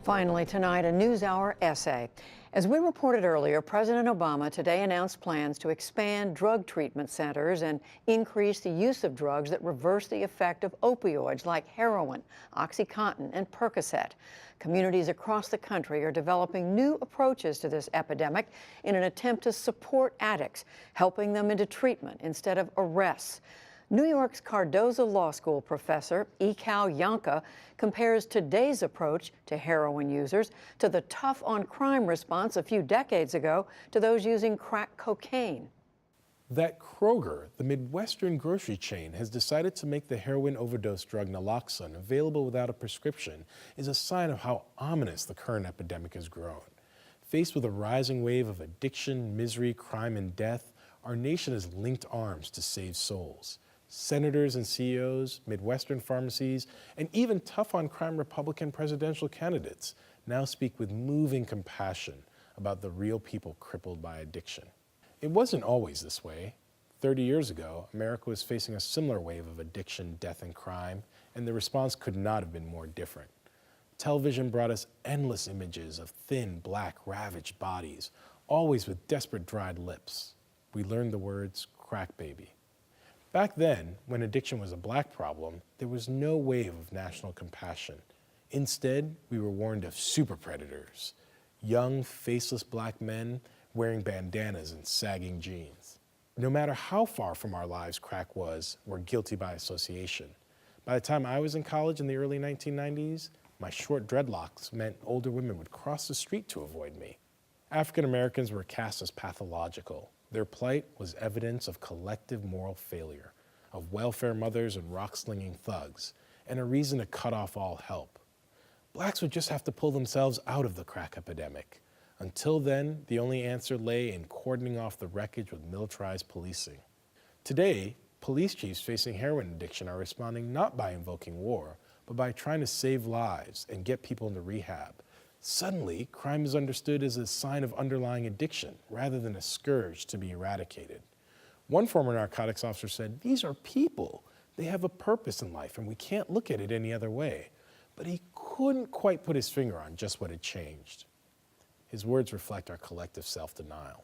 Finally tonight, a NewsHour essay. As we reported earlier, President Obama today announced plans to expand drug treatment centers and increase the use of drugs that reverse the effect of opioids like heroin, OxyContin, and Percocet. Communities across the country are developing new approaches to this epidemic in an attempt to support addicts, helping them into treatment instead of arrests. New York's Cardozo Law School professor Ekao Yanka compares today's approach to heroin users to the tough-on-crime response a few decades ago to those using crack cocaine. That Kroger, the Midwestern grocery chain, has decided to make the heroin overdose drug naloxone available without a prescription is a sign of how ominous the current epidemic has grown. Faced with a rising wave of addiction, misery, crime, and death, our nation has linked arms to save souls. Senators and CEOs, Midwestern pharmacies, and even tough-on-crime Republican presidential candidates now speak with moving compassion about the real people crippled by addiction. It wasn't always this way. 30 years ago, America was facing a similar wave of addiction, death, and crime, and the response could not have been more different. Television brought us endless images of thin, black, ravaged bodies, always with desperate, dried lips. We learned the words, crack baby. Back then, when addiction was a black problem, there was no wave of national compassion. Instead, we were warned of super predators, young, faceless black men wearing bandanas and sagging jeans. No matter how far from our lives crack was, we're guilty by association. By the time I was in college in the early 1990s, my short dreadlocks meant older women would cross the street to avoid me. African Americans were cast as pathological. Their plight was evidence of collective moral failure, of welfare mothers and rock-slinging thugs, and a reason to cut off all help. Blacks would just have to pull themselves out of the crack epidemic. Until then, the only answer lay in cordoning off the wreckage with militarized policing. Today, police chiefs facing heroin addiction are responding not by invoking war, but by trying to save lives and get people into rehab. Suddenly, crime is understood as a sign of underlying addiction rather than a scourge to be eradicated. One former narcotics officer said, "These are people. They have a purpose in life, and we can't look at it any other way." But he couldn't quite put his finger on just what had changed. His words reflect our collective self-denial.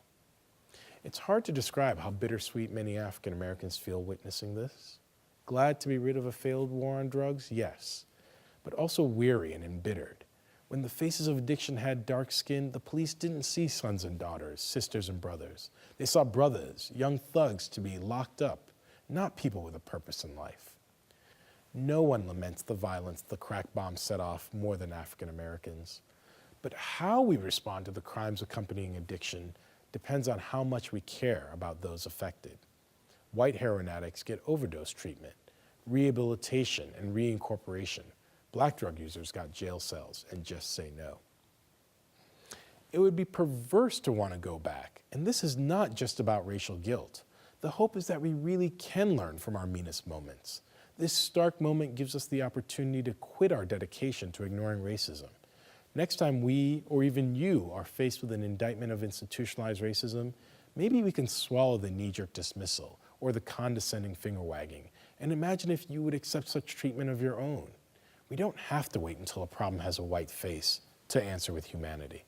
It's hard to describe how bittersweet many African Americans feel witnessing this. Glad to be rid of a failed war on drugs? Yes, but also weary and embittered. When the faces of addiction had dark skin, the police didn't see sons and daughters, sisters and brothers. They saw brothers, young thugs to be locked up, not people with a purpose in life. No one laments the violence the crack bomb set off more than African Americans. But how we respond to the crimes accompanying addiction depends on how much we care about those affected. White heroin addicts get overdose treatment, rehabilitation, and reincorporation. Black drug users got jail cells and just say no. It would be perverse to want to go back, and this is not just about racial guilt. The hope is that we really can learn from our meanest moments. This stark moment gives us the opportunity to quit our dedication to ignoring racism. Next time we, or even you, are faced with an indictment of institutionalized racism, maybe we can swallow the knee-jerk dismissal or the condescending finger-wagging and imagine if you would accept such treatment of your own. We don't have to wait until a problem has a white face to answer with humanity.